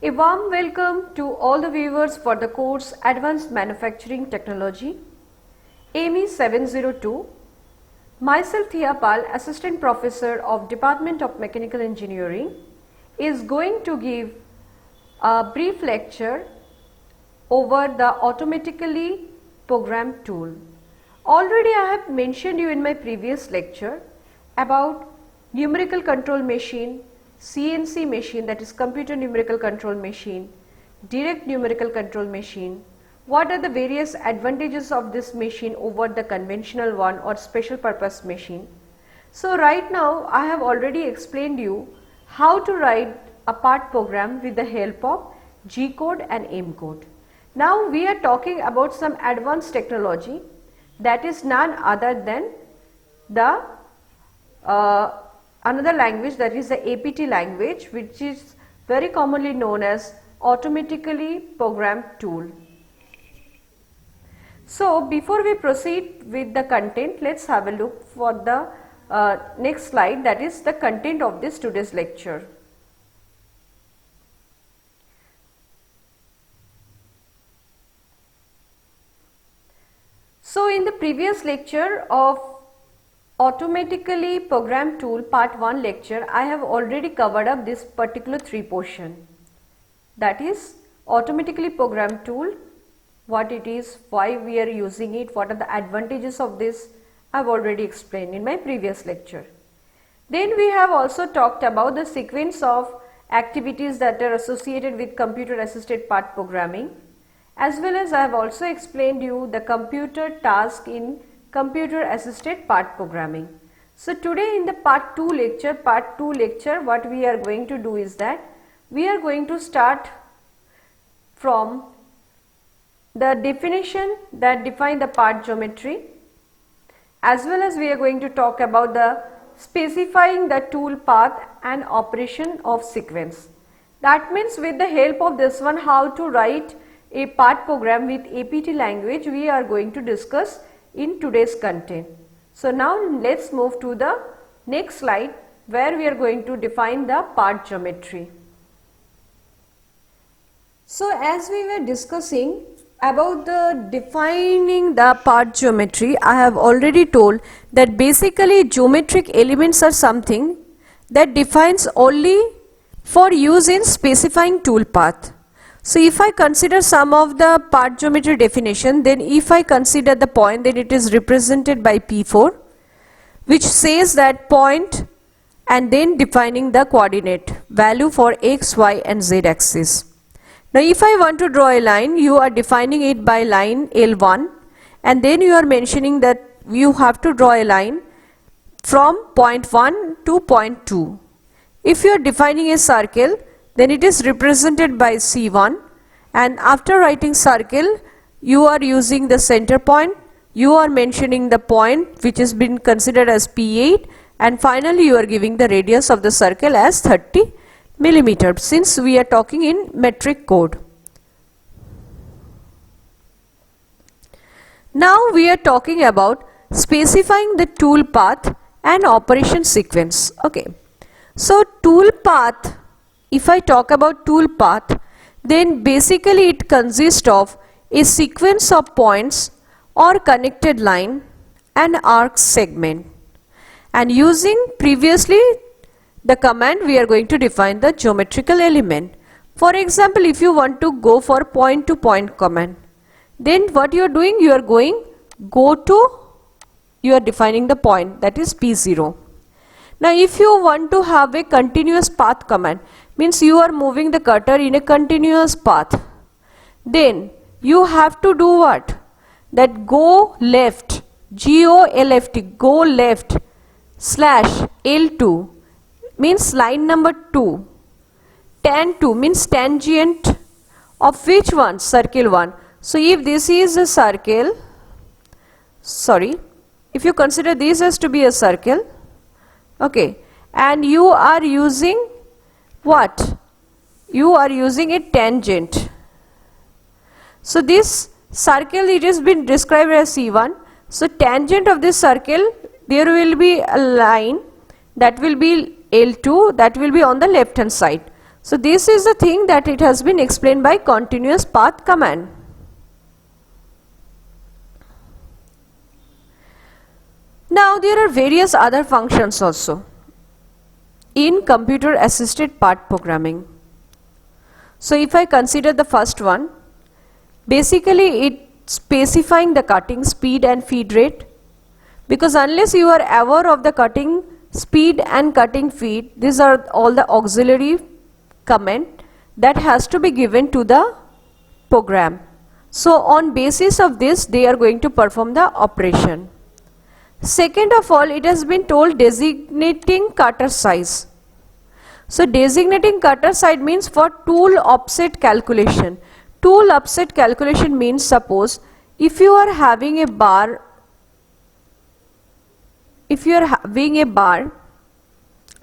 A warm welcome to all the viewers for the course Advanced Manufacturing Technology, AME 702. Myself Thea Pal, Assistant Professor of Department of Mechanical Engineering, is going to give a brief lecture over the automatically programmed tool. Already I have mentioned you in my previous lecture about numerical control machine, CNC machine, that is computer numerical control machine, direct numerical control machine. What are the various advantages of this machine over the conventional one or special purpose machine? So right now I have already explained you how to write a part program with the help of G code and M code. Now we are talking about some advanced technology, that is none other than the another language, that is the APT language, which is very commonly known as automatically programmed tool. So before we proceed with the content, let's have a look for the next slide, that is the content of this today's lecture. So in the previous lecture of automatically programmed tool part 1 lecture, I have already covered up this particular 3 portion, that is automatically programmed tool, what it is, why we are using it, what are the advantages of this, I have already explained in my previous lecture. Then we have also talked about the sequence of activities that are associated with computer assisted part programming, as well as I have also explained you the computer task in computer assisted part programming. So today in the part 2 lecture, what we are going to do is that we are going to start from the definition that define the part geometry, as well as we are going to talk about the specifying the tool path and operation of sequence. That means with the help of this one, how to write a part program with APT language, we are going to discuss in today's content. So now let's move to the next slide where we are going to define the part geometry. So as we were discussing about the defining the part geometry, I have already told that basically geometric elements are something that defines only for use in specifying tool path. So if I consider some of the part geometry definition, then if I consider the point, then it is represented by P4, which says that point and then defining the coordinate value for x, y and z axis. Now if I want to draw a line, you are defining it by line L1, and then you are mentioning that you have to draw a line from point 1 to point 2. If you are defining a circle, then it is represented by C1, and after writing circle you are using the center point, you are mentioning the point which has been considered as P8, and finally you are giving the radius of the circle as 30 millimeters, since we are talking in metric code. Now we are talking about specifying the tool path and operation sequence. Okay, so tool path, if I talk about tool path, then basically it consists of a sequence of points or connected line and arc segment, and using previously the command we are going to define the geometrical element. For example, if you want to go for point to point command, then what you are doing, you are going you are defining the point, that is P0. Now if you want to have a continuous path command, means you are moving the cursor in a continuous path, then you have to do what? That go left, G-O-L-F-T, go left slash L2 means line number 2, tan 2 means tangent of which one? Circle 1. So if this is a circle, if you consider this as to be a circle, okay, and you are using what? You are using a tangent. So this circle, it has been described as C1. So tangent of this circle, there will be a line that will be L2, that will be on the left hand side. So this is the thing that it has been explained by continuous path command. Now there are various other functions also in computer assisted path programming. So if I consider the first one, basically it's specifying the cutting speed and feed rate, because unless you are aware of the cutting speed and cutting feed, these are all the auxiliary command that has to be given to the program. So on basis of this they are going to perform the operation. Second of all, it has been told designating cutter size. So designating cutter size means for tool offset calculation. Tool offset calculation means, suppose if you are having a bar,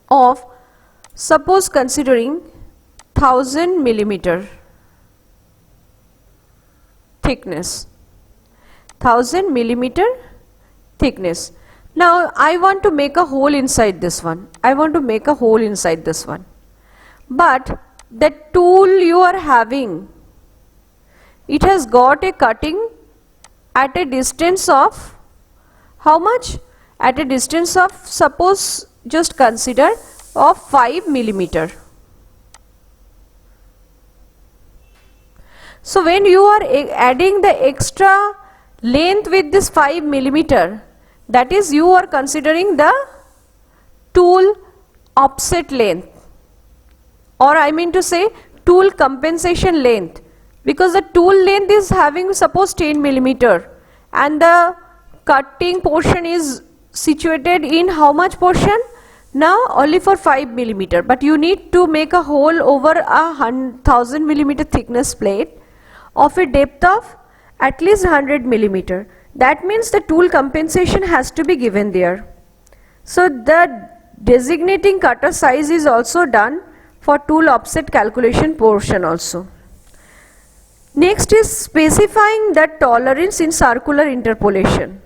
of, suppose considering 1000 millimeter thickness, 1000 millimeter thickness. Now I want to make a hole inside this one. But the tool you are having, it has got a cutting at a distance of how much? At a distance of, suppose, just consider, of 5 millimeter. So when you are adding the extra length with this 5 millimeter, that is, you are considering the tool offset length, or I mean to say tool compensation length, because the tool length is having, suppose, 10 millimeter and the cutting portion is situated in how much portion? Now only for 5 millimeter, but you need to make a hole over a 1000 millimeter thickness plate of a depth of at least 100 millimeter. That means the tool compensation has to be given there. So the designating cutter size is also done for tool offset calculation portion also. Next is specifying the tolerance in circular interpolation.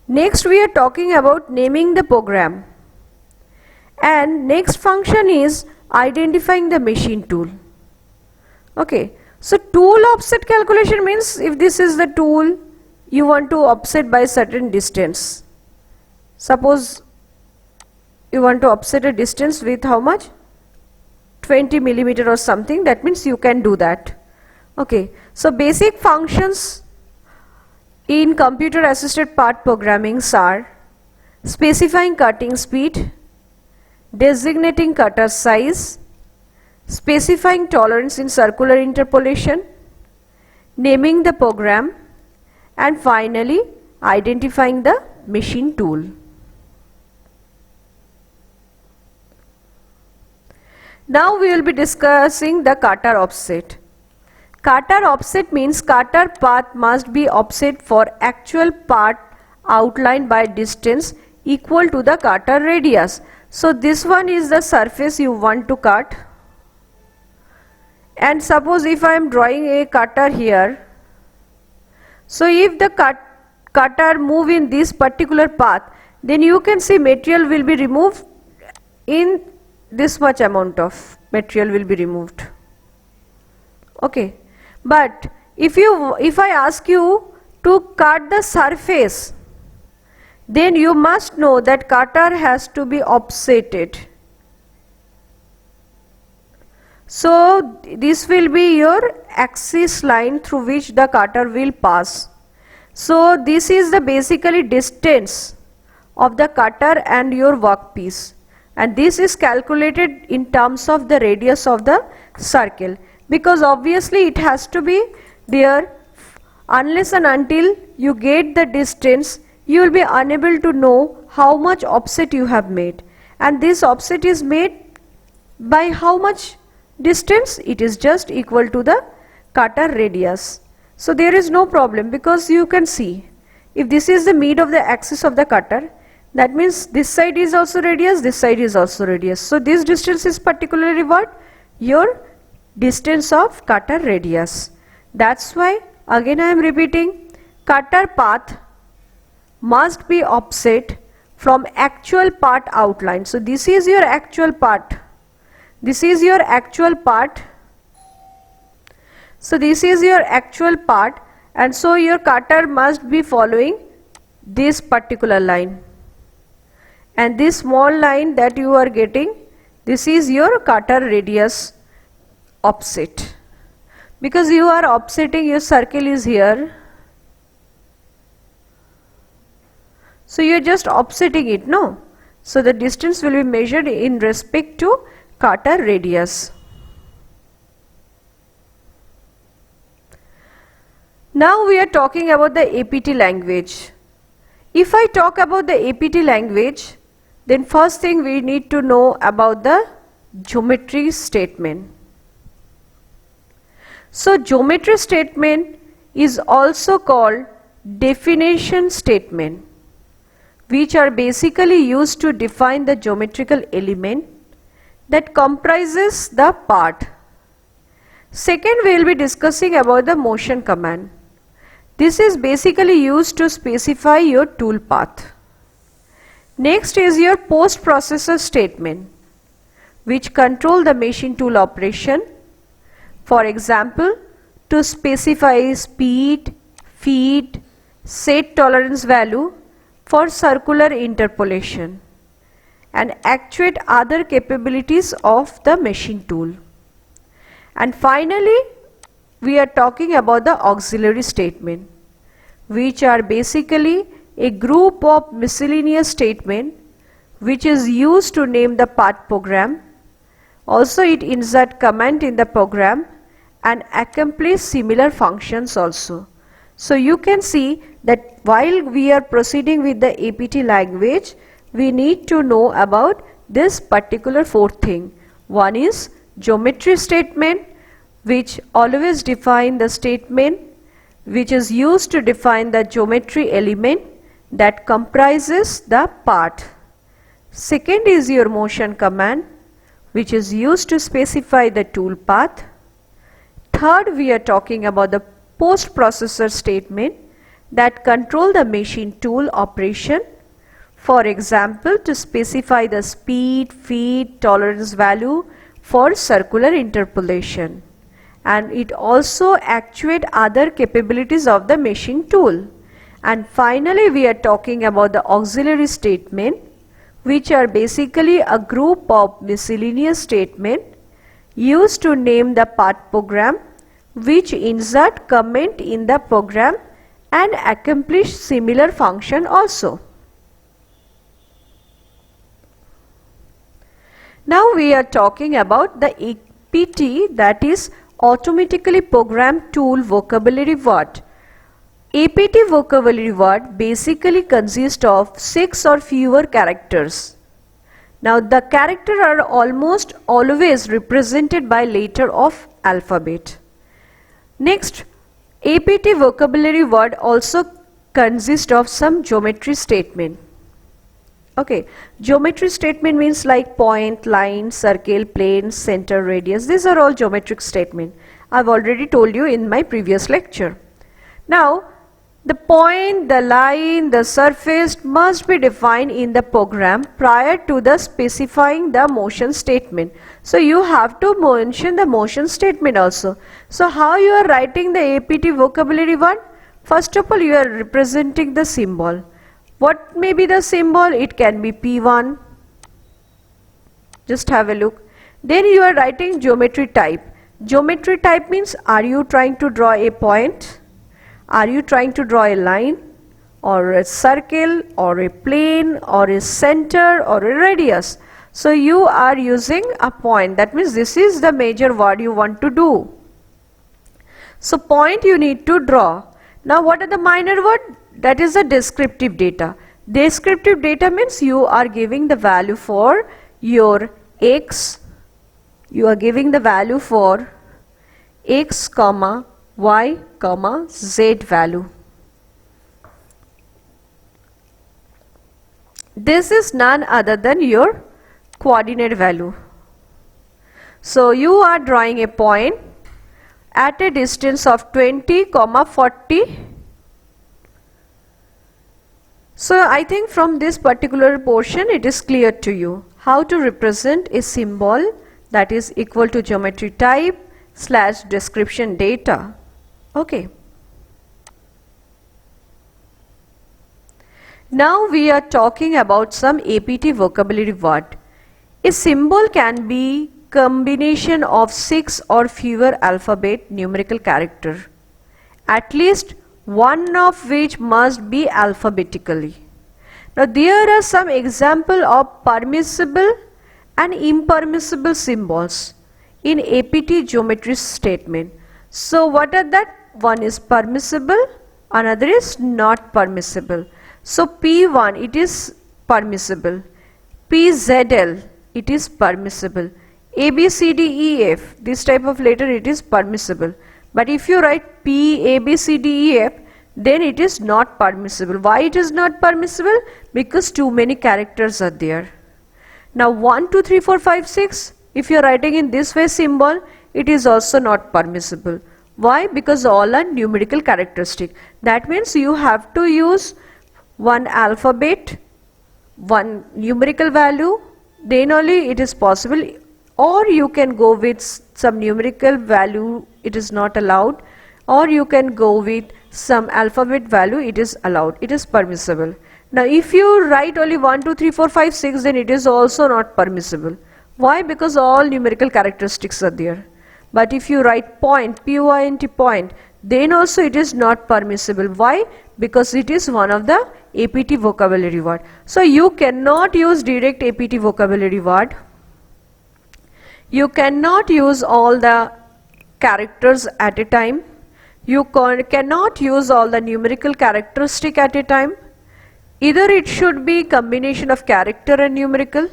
Next we are talking about naming the program. And next function is identifying the machine tool. Okay. So tool offset calculation means if this is the tool, you want to offset by certain distance. Suppose you want to offset a distance with how much? 20 millimeter or something. That means you can do that. Okay. So basic functions in computer assisted path programming are specifying cutting speed, designating cutter size, specifying tolerance in circular interpolation, naming the program, and finally identifying the machine tool. Now we will be discussing the cutter offset. Cutter offset means cutter path must be offset for actual path outlined by distance equal to the cutter radius. So this one is the surface you want to cut, and suppose if I am drawing a cutter here, so if the cutter move in this particular path, then you can see material will be removed in this much amount of material will be removed. Okay. But if I ask you to cut the surface, then you must know that cutter has to be offsetted. So this will be your axis line through which the cutter will pass. So this is the basically distance of the cutter and your workpiece, and this is calculated in terms of the radius of the circle, because obviously it has to be there. Unless and until you get the distance, you will be unable to know how much offset you have made, and this offset is made by how much distance? It is just equal to the cutter radius. So there is no problem, because you can see if this is the mid of the axis of the cutter, that means this side is also radius, this side is also radius. So this distance is particularly what? Your distance of cutter radius. That's why again I am repeating, cutter path must be offset from actual part outline. So this is your actual part. This is your actual part. So this is your actual part, and so your cutter must be following this particular line, and this small line that you are getting, this is your cutter radius offset, because you are offsetting, your circle is here, so you are just offsetting it, no? So the distance will be measured in respect to cutter radius. Now we are talking about the APT language. If I talk about the APT language, then first thing we need to know about the geometry statement. So geometry statement is also called definition statement, which are basically used to define the geometrical element that comprises the part. Second, we will be discussing about the motion command. This is basically used to specify your tool path. Next is your post processor statement, which control the machine tool operation. For example, to specify speed, feed, set tolerance value for circular interpolation, and actuate other capabilities of the machine tool. And finally, we are talking about the auxiliary statement, which are basically a group of miscellaneous statement which is used to name the part program. Also it insert command in the program and accomplish similar functions also. So you can see that while we are proceeding with the APT language, we need to know about this particular fourth thing. One is geometry statement, which always define the statement which is used to define the geometry element that comprises the part. Second is your motion command, which is used to specify the tool path. Third, we are talking about the post processor statement that control the machine tool operation. For example, to specify the speed, feed, tolerance value for circular interpolation. And it also actuate other capabilities of the machine tool. And finally, we are talking about the auxiliary statement, which are basically a group of miscellaneous statement used to name the part program, which insert comment in the program and accomplish similar function also. Now we are talking about the APT, that is automatically programmed tool vocabulary word. APT vocabulary word basically consists of 6 or fewer characters. Now the characters are almost always represented by letter of alphabet. Next, APT vocabulary word also consists of some geometry statement. Okay, geometry statement means like point, line, circle, plane, center, radius. These are all geometric statement. I've already told you in my previous lecture. Now, the point, the line, the surface must be defined in the program prior to the specifying the motion statement. So you have to mention the motion statement also. So how you are writing the APT vocabulary word? First of all, you are representing the symbol. What may be the symbol? It can be P1. Just have a look. Then you are writing geometry type. Geometry type means, are you trying to draw a point? Are you trying to draw a line or a circle or a plane or a center or a radius? So you are using a point. That means this is the major word you want to do. So point you need to draw. Now what are the minor word? That is the descriptive data. Descriptive data means you are giving the value for your x. You are giving the value for x, comma, y, comma, z value. This is none other than your coordinate value. So you are drawing a point at a distance of 20, 40. So I think from this particular portion it is clear to you how to represent a symbol that is equal to geometry type slash description data. Okay. Now we are talking about some APT vocabulary word. A symbol can be combination of 6 or fewer alphabet numerical character, at least one of which must be alphabetically. Now there are some example of permissible and impermissible symbols in APT geometry statement. So what are that? One is permissible, another is not permissible. So P1 it is permissible, PZL it is permissible, ABCDEF this type of letter it is permissible. But if you write PABCDEF, then it is not permissible. Why it is not permissible? Because too many characters are there. Now 1, 2, 3, 4, 5, 6, if you are writing in this way symbol, it is also not permissible. Why? Because all are numerical characteristic. That means you have to use one alphabet, one numerical value, then only it is possible, or you can go with some numerical value, it is not allowed, or you can go with some alphabet value, it is allowed, it is permissible. Now if you write only 1, 2, 3, 4, 5, 6, then it is also not permissible. Why? Because all numerical characteristics are there. But if you write point, POINT point, then also it is not permissible. Why? Because it is one of the APT vocabulary word. So you cannot use direct APT vocabulary word. You cannot use all the characters at a time. You cannot use all the numerical characteristic at a time. Either it should be combination of character and numerical,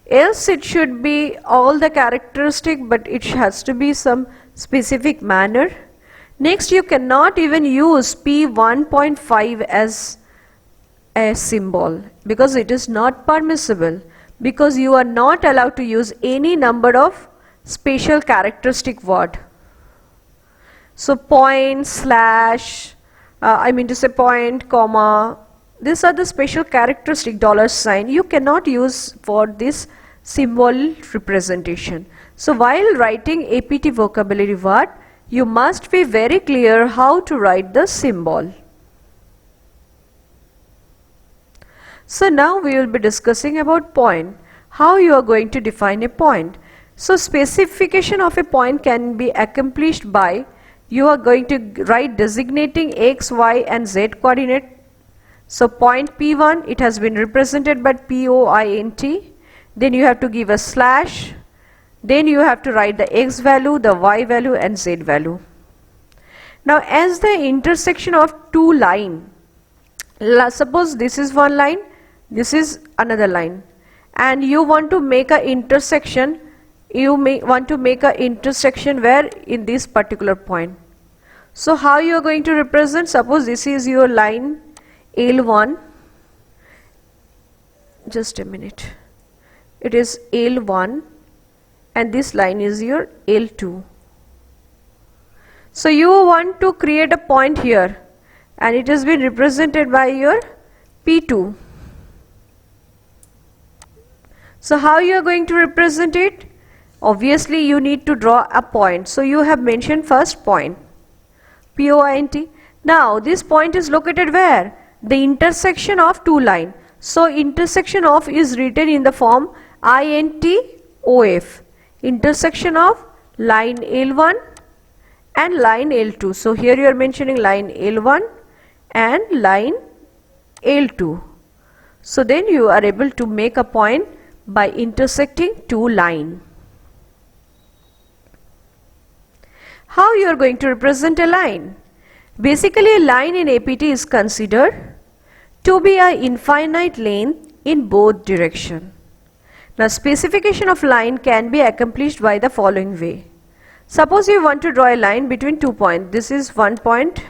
else it should be all the characteristic, but it has to be some specific manner. Next, you cannot even use P1.5 as a symbol because it is not permissible, because you are not allowed to use any number of special characteristic word. So point, slash, point, comma, these are the special characteristic, $sign, you cannot use for this symbol representation. So while writing APT vocabulary word, you must be very clear how to write the symbol. So now we will be discussing about point, how you are going to define a point. So specification of a point can be accomplished by, you are going to write designating x, y and z coordinate. So point P1, it has been represented by POINT, then you have to give a slash, then you have to write the x value, the y value and z value. Now as the intersection of two lines, suppose this is one line, this is another line, and you want to make an intersection, where in this particular point. So how you are going to represent? Suppose this is your line L1, just a minute, it is L1 and this line is your L2. So you want to create a point here and it has been represented by your P2. So how you are going to represent it? Obviously you need to draw a point. So you have mentioned first point, POINT. Now this point is located where? The intersection of two lines. So intersection of is written in the form INTOF, intersection of line L1 and line L2. So here you are mentioning line L1 and line L2. So then you are able to make a point by intersecting two lines. How you are going to represent a line? Basically a line in APT is considered to be an infinite length in both directions. Now specification of line can be accomplished by the following way. Suppose you want to draw a line between 2 points. This is one point,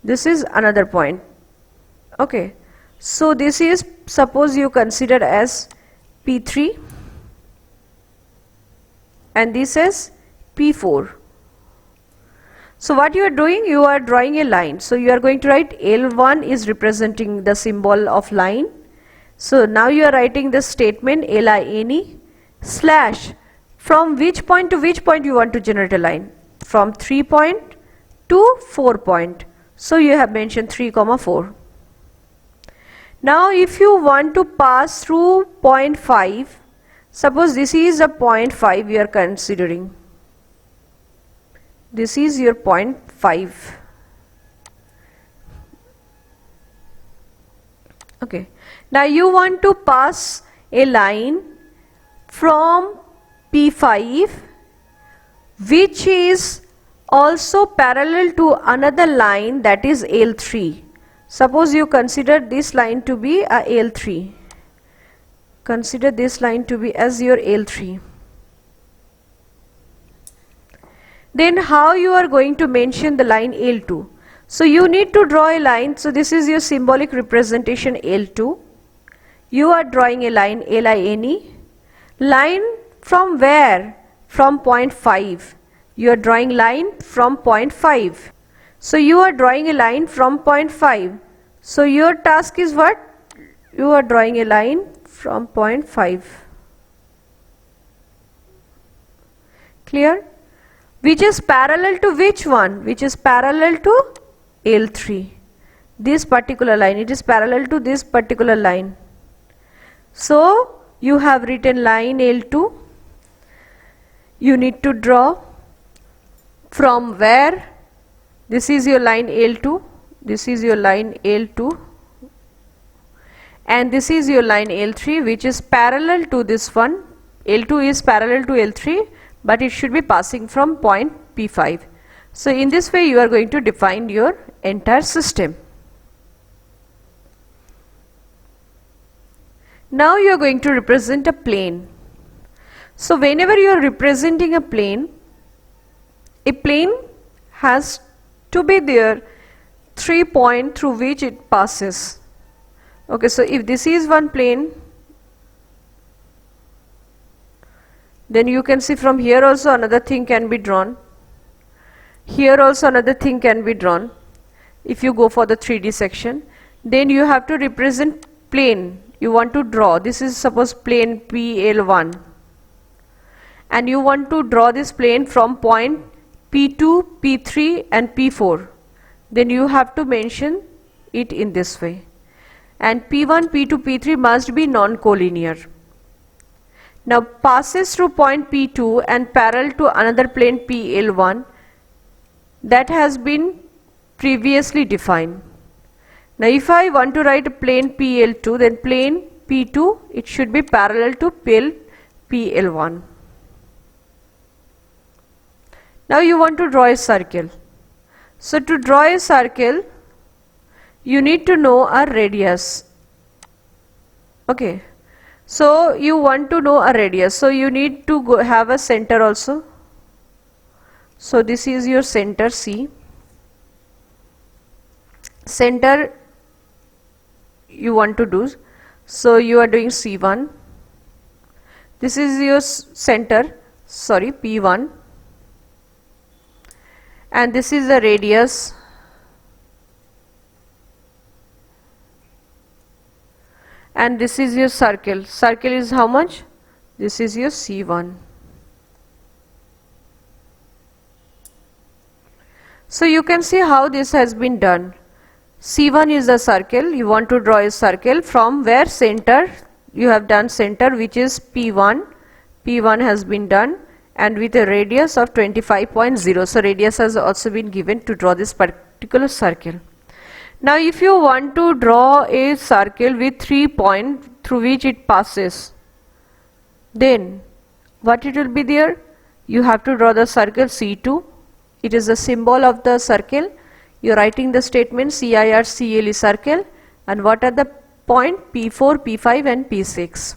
this is another point. Okay, so this is, suppose you consider as P3 and this is P4. So what you are doing, you are drawing a line. So you are going to write L1 is representing the symbol of line. So now you are writing the statement LINE, slash from which point to which point you want to generate a line, from 3 point to 4 point. So you have mentioned 3, 4. Now if you want to pass through point 5, suppose this is a point 5 you are considering. This is your point 5. Okay. Now you want to pass a line from P5 which is also parallel to another line, that is L3. Suppose you consider this line to be a L3. Consider this line to be as your L3. Then how you are going to mention the line L2? So you need to draw a line. So this is your symbolic representation L2. You are drawing a line LINE. Line from where? From point 5. You are drawing line from point 5. So you are drawing a line from point 5. So your task is what? You are drawing a line from point 5. Clear? Which is parallel to which one? Which is parallel to L3. This particular line, it is parallel to this particular line. So you have written line L2. You need to draw from where? This is your line L2. This is your line L2. And this is your line L3, which is parallel to this one. L2 is parallel to L3, but it should be passing from point P5. So in this way you are going to define your entire system. Now you are going to represent a plane. So whenever you are representing a plane has to be there 3 points through which it passes. Okay, so if this is one plane, then you can see from here also another thing can be drawn. Here also another thing can be drawn. If you go for the 3D section, then you have to represent plane. You want to draw, this is suppose plane PL1, and you want to draw this plane from point P2, P3 and P4. Then you have to mention it in this way. And P1, P2, P3 must be non-collinear. Now passes through point P2 and parallel to another plane PL1 that has been previously defined. Now if I want to write a plane PL2, then plane P2, it should be parallel to PL1. Now you want to draw a circle. So to draw a circle, you need to know a radius. Okay. So you want to know a radius. So you need to have a center also. So this is your center C. Center you want to do. So you are doing C1. This is your center, sorry, P1. And this is the radius. And this is your circle. Circle is how much? This is your C1. So you can see how this has been done. C1 is the circle. You want to draw a circle from where center, you have done center, which is P1. P1 has been done, and with a radius of 25.0. So radius has also been given to draw this particular circle. Now if you want to draw a circle with 3 points through which it passes, then what it will be there? You have to draw the circle C2. It is the symbol of the circle. You are writing the statement CIRCLE circle, and what are the point? P4, P5 and P6.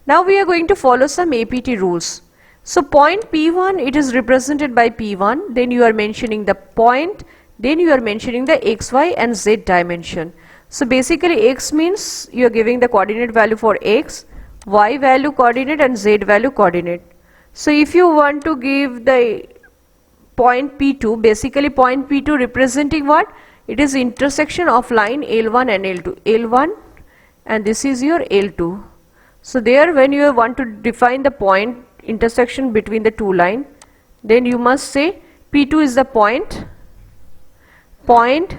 Now we are going to follow some APT rules. So point P1, it is represented by P1, then you are mentioning the point, then you are mentioning the x, y and z dimension. So basically x means you are giving the coordinate value for x, y value coordinate and z value coordinate. So if you want to give the point P2, basically point P2 representing what? It is intersection of line L1 and L2. L1 and this is your L2. So there, when you want to define the point intersection between the two lines, then you must say P2 is the point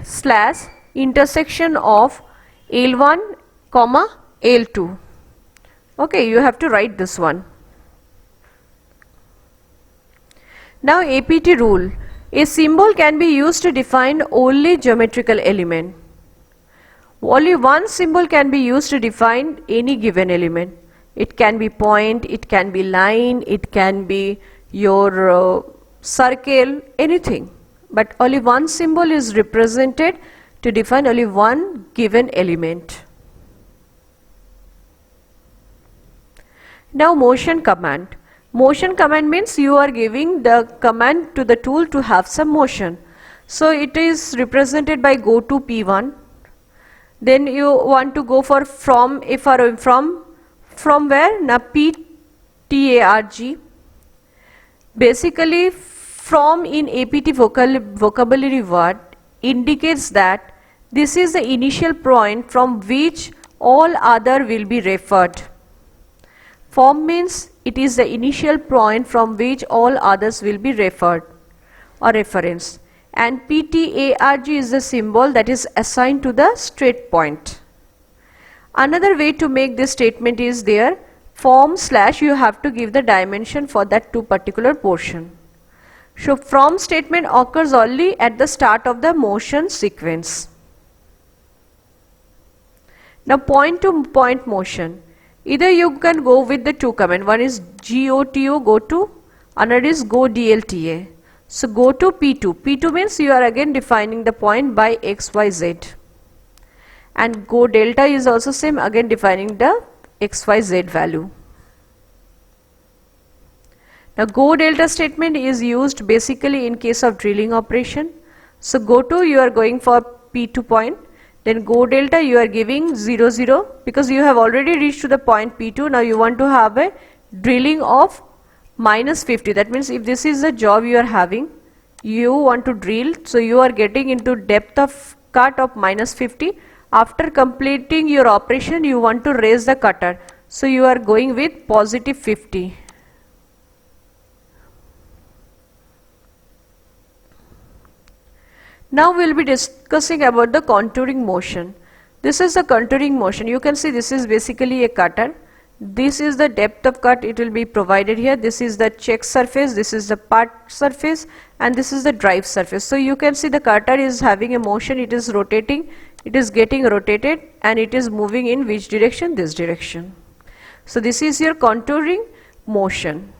slash intersection of L1 comma L2. Okay, you have to write this one. Now APT rule. A symbol can be used to define only geometrical element. Only one symbol can be used to define any given element. It can be point, it can be line, it can be your circle, anything. But only one symbol is represented to define only one given element. Now motion command. Motion command means you are giving the command to the tool to have some motion. So it is represented by go to P1. Then you want to go for from where? Now PTARG. Basically from in APT vocabulary word indicates that this is the initial point from which all other will be referred. From means it is the initial point from which all others will be referred or reference, and PTARG is the symbol that is assigned to the straight point. Another way to make this statement is there, from slash you have to give the dimension for that two particular portion. So from statement occurs only at the start of the motion sequence. Now point to point motion. Either you can go with the two command. One is GOTO, go to, another is go DLTA. So go to P2. P2 means you are again defining the point by XYZ. And go delta is also same, again defining the XYZ value. Now go delta statement is used basically in case of drilling operation. So go to, you are going for P2 point. Then go delta you are giving 0 0 because you have already reached to the point P2. Now you want to have a drilling of minus 50. That means if this is the job you are having, you want to drill, so you are getting into depth of cut of minus 50. After completing your operation you want to raise the cutter, so you are going with positive 50. Now we will be discussing about the contouring motion. This is the contouring motion. You can see this is basically a cutter. This is the depth of cut, it will be provided here. This is the check surface, this is the part surface, and this is the drive surface. So you can see the cutter is having a motion, it is rotating, it is getting rotated, and it is moving in which direction? This direction. So this is your contouring motion.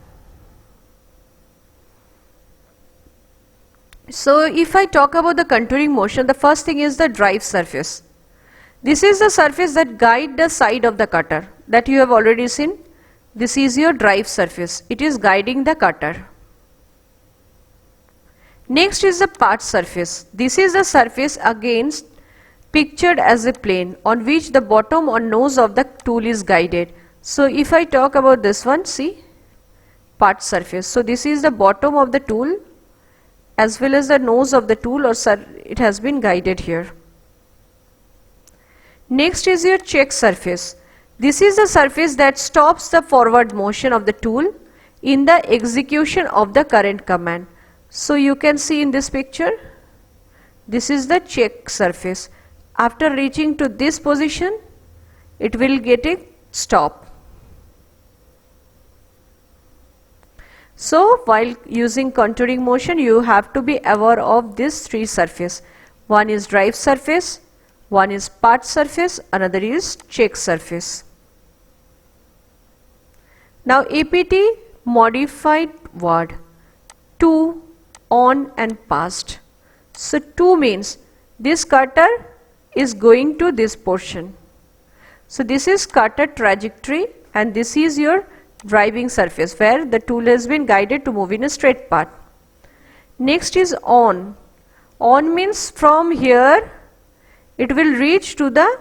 So if I talk about the contouring motion, the first thing is the drive surface. This is the surface that guide the side of the cutter that you have already seen. This is your drive surface. It is guiding the cutter. Next is the part surface. This is the surface against pictured as a plane on which the bottom or nose of the tool is guided. So if I talk about this one, see, part surface. So this is the bottom of the tool as well as the nose of the tool, or it has been guided here. Next is your check surface. This is the surface that stops the forward motion of the tool in the execution of the current command. So you can see in this picture, this is the check surface. After reaching to this position, it will get a stop. So while using contouring motion, you have to be aware of these three surfaces. One is drive surface, one is part surface, another is check surface. Now APT modified word, to, on and past. So to means this cutter is going to this portion. So this is cutter trajectory and this is your driving surface where the tool has been guided to move in a straight path. Next is on. On means from here it will reach to the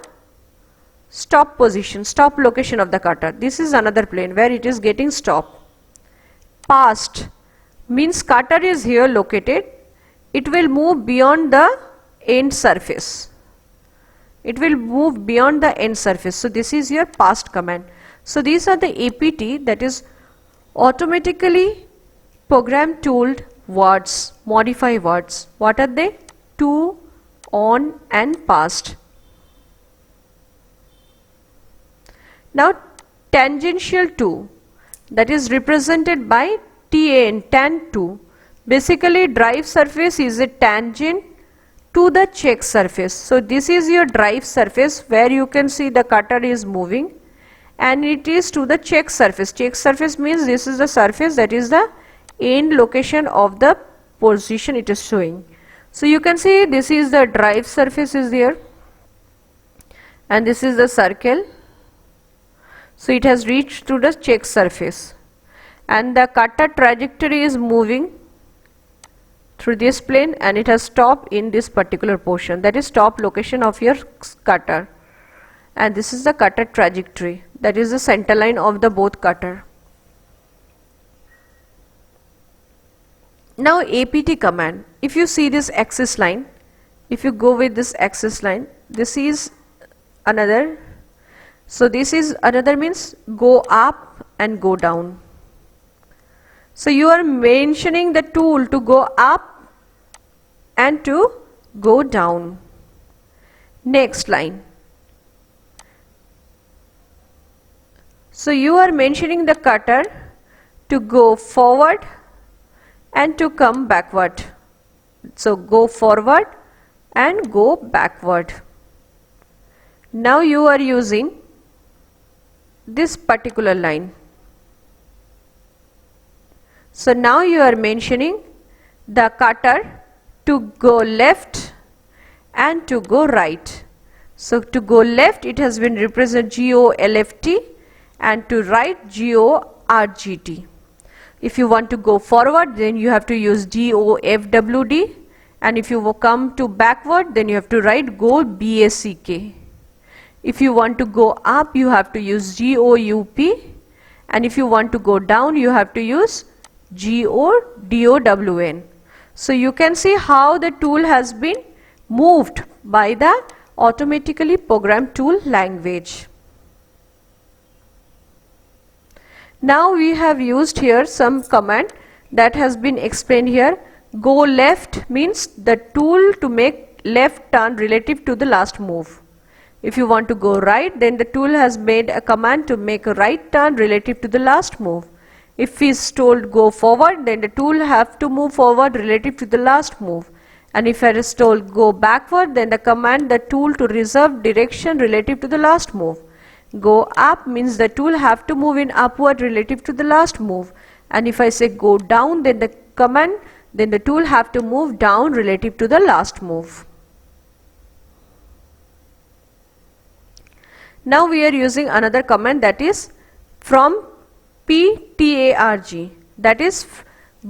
stop position, stop location of the cutter. This is another plane where it is getting stopped. Past means cutter is here located. It will move beyond the end surface. It will move beyond the end surface. So this is your past command. So these are the APT, that is automatically program tooled words, modify words. What are they? To, on and past. Now tangential to, that is represented by TAN, tan to. Basically drive surface is a tangent to the check surface. So this is your drive surface where you can see the cutter is moving, and it is to the check surface. Check surface means this is the surface that is the end location of the position it is showing. So you can see this is the drive surface is there, and this is the circle. So it has reached to the check surface, and the cutter trajectory is moving through this plane, and it has stopped in this particular portion, that is stop location of your cutter, and this is the cutter trajectory, that is the center line of the both cutter. Now APT command, if you see this axis line, if you go with this axis line, this is another, so this is another means go up and go down. So you are mentioning the tool to go up and to go down. Next line. So you are mentioning the cutter to go forward and to come backward. So go forward and go backward. Now you are using this particular line. So now you are mentioning the cutter to go left and to go right. So to go left it has been represented GOLFT, and to right GORGT. If you want to go forward, then you have to use DOFWD, and if you come to backward, then you have to write go BACK. If you want to go up, you have to use GOUP, and if you want to go down, you have to use GODOWN. So you can see how the tool has been moved by the automatically programmed tool language. Now we have used here some command that has been explained here. Go left means the tool to make left turn relative to the last move. If you want to go right, then the tool has made a command to make a right turn relative to the last move. If is told go forward, then the tool have to move forward relative to the last move. And if it is told go backward, then the command the tool to reserve direction relative to the last move. Go up means the tool have to move in upward relative to the last move. And if I say go down, then the command then the tool have to move down relative to the last move. Now we are using another command, that is from PTARG, that is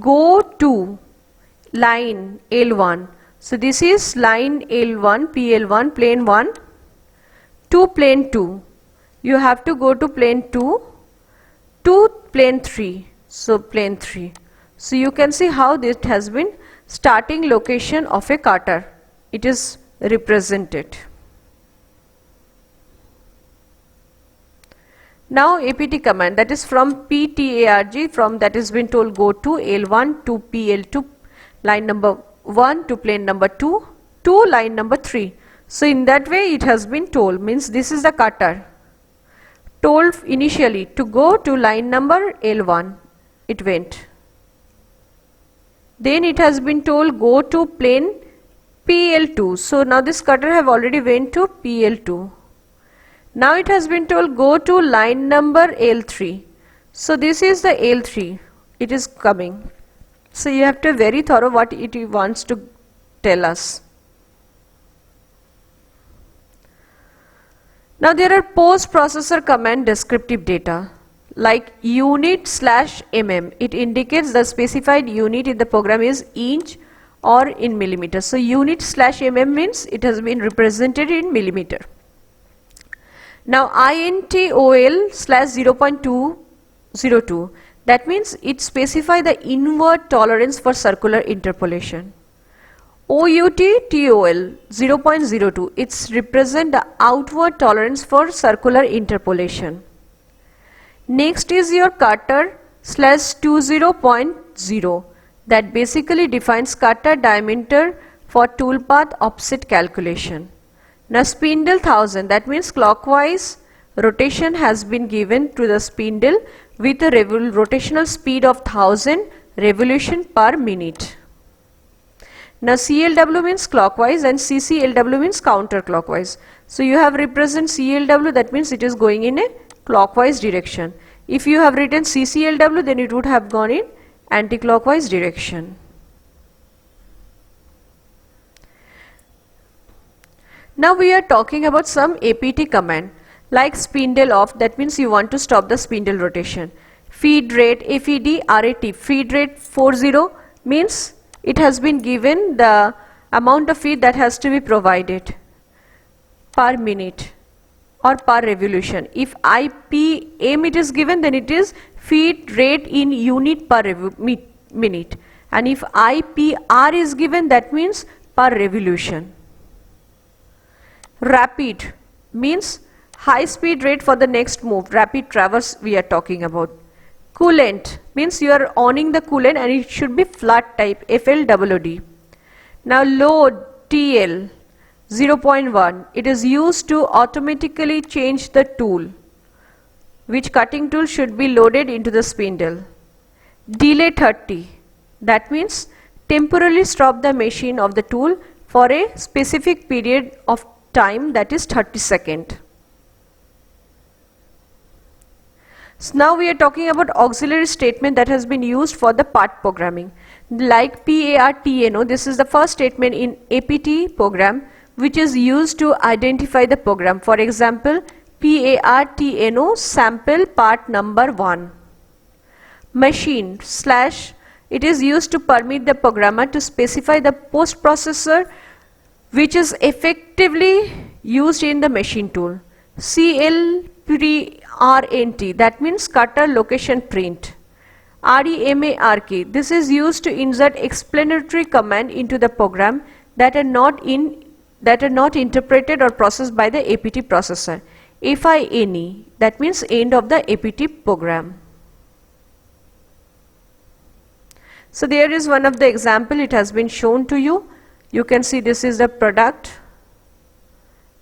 go to line L1. So this is line L1, PL1, plane 1 to plane 2. You have to go to plane 2 to plane 3. So plane 3. So you can see how this has been starting location of a cutter. It is represented. Now APT command, that is from PTARG, from that is been told go to L1 to PL2, line number 1 to plane number 2 to line number 3. So in that way it has been told, means this is the cutter told initially to go to line number L1, it went. Then it has been told go to plane PL2. So now this cutter have already went to PL2. Now it has been told go to line number L3. So this is the L3, it is coming. So you have to be very thorough what it wants to tell us. Now there are post-processor command descriptive data like unit/mm. It indicates the specified unit in the program is inch or in millimeter. So unit/mm means it has been represented in millimeter. Now INTOL/0.202, that means it specifies the inward tolerance for circular interpolation. OUT/TOL 0.02, it's represent the outward tolerance for circular interpolation. Next is your cutter slash 20.0 that basically defines cutter diameter for toolpath offset calculation. Now spindle 1000, that means clockwise rotation has been given to the spindle with a rotational speed of 1000 revolution per minute. Now CLW means clockwise and CCLW means counterclockwise. So you have represent CLW, that means it is going in a clockwise direction. If you have written CCLW, then it would have gone in anti-clockwise direction. Now we are talking about some APT command like spindle off, that means you want to stop the spindle rotation. Feed rate, FED RAT, feed rate 40 means it has been given the amount of feed that has to be provided per minute or per revolution. If IPM it is given, then it is feed rate in unit per minute, and if IPR is given, that means per revolution. Rapid means high speed rate for the next move, rapid traverse we are talking about. Coolant means you are owning the coolant and it should be flat type, FLWD. Now load TL 0.1, it is used to automatically change the tool, which cutting tool should be loaded into the spindle. Delay 30, that means temporarily stop the machine of the tool for a specific period of time, that is 30 seconds. So now we are talking about auxiliary statement that has been used for the part programming. Like PARTNO, this is the first statement in APT program which is used to identify the program. For example, PARTNO sample part number 1. Machine slash, it is used to permit the programmer to specify the post processor which is effectively used in the machine tool. CLPRNT, that means cutter location print. REMARK, this is used to insert explanatory command into the program that are not interpreted or processed by the APT processor. FINE, that means end of the APT program. So there is one of the example, it has been shown to you. You can see this is the product.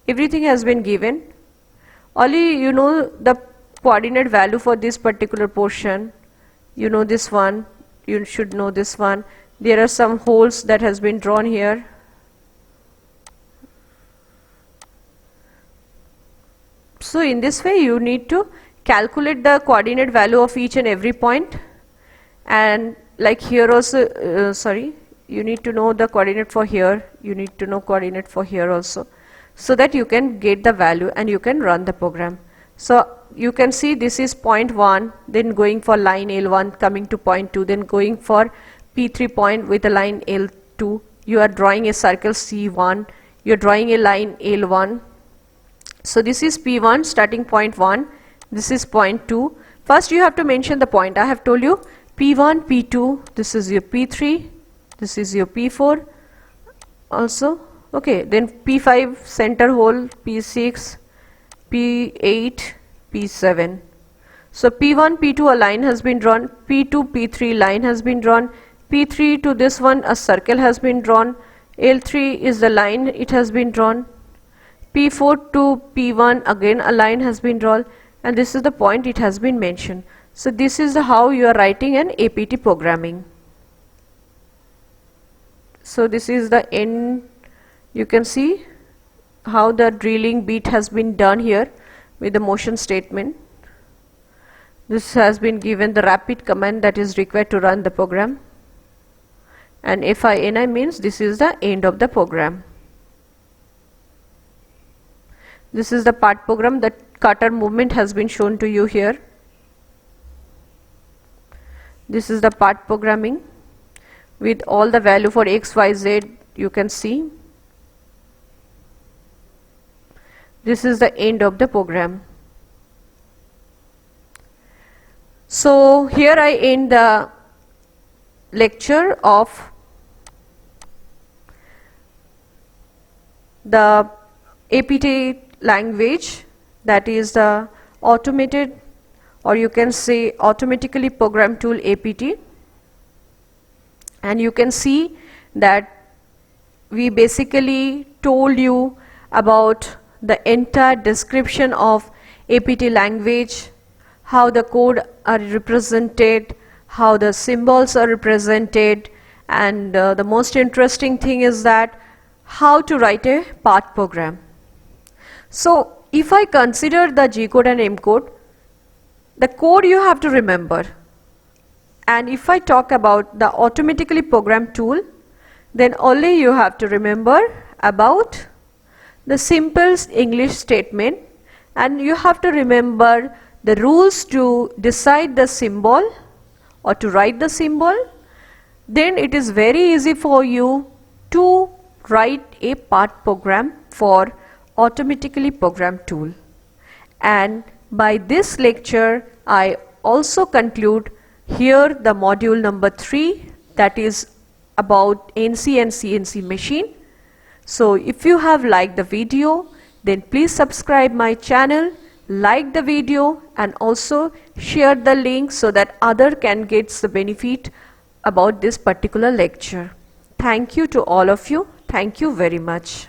Everything has been given. Only you know the coordinate value for this particular portion. You know this one. You should know this one. There are some holes that has been drawn here. So in this way you need to calculate the coordinate value of each and every point, and like here also you need to know the coordinate for here, you need to know coordinate for here also, so that you can get the value and you can run the program. So you can see this is point 1, then going for line L1, coming to point 2, then going for P3 point with a line L2. You are drawing a circle C1, you are drawing a line L1. So this is P1 starting point 1, this is point 2. First you have to mention the point. I have told you P1, P2, this is your P3, this is your P4 also. Okay, then P5 center hole, P6, P8, P7. So P1, P2 a line has been drawn, P2, P3 line has been drawn, P3 to this one a circle has been drawn, L3 is the line, it has been drawn, P4 to P1 again a line has been drawn, and this is the point it has been mentioned. So this is how you are writing an APT programming. So this is the end. You can see how the drilling bit has been done here with the motion statement. This has been given the rapid command that is required to run the program, and FINI means this is the end of the program. This is the part program. The cutter movement has been shown to you here. This is the part programming with all the value for X, Y, Z you can see. This is the end of the program. So here I end the lecture of the APT language, that is the or you can say automatically program tool APT, and you can see that we basically told you about the entire description of APT language, how the code are represented, how the symbols are represented, and the most interesting thing is that how to write a part program. So if I consider the G code and M code, the code you have to remember, and if I talk about the automatically program tool, then only you have to remember about the simple English statement, and you have to remember the rules to decide the symbol or to write the symbol. Then it is very easy for you to write a part program for automatically program tool. And by this lecture I also conclude here the module number 3, that is about NC and CNC machine. So if you have liked the video, then please subscribe my channel, like the video, and also share the link so that other can get the benefit about this particular lecture. Thank you to all of you. Thank you very much.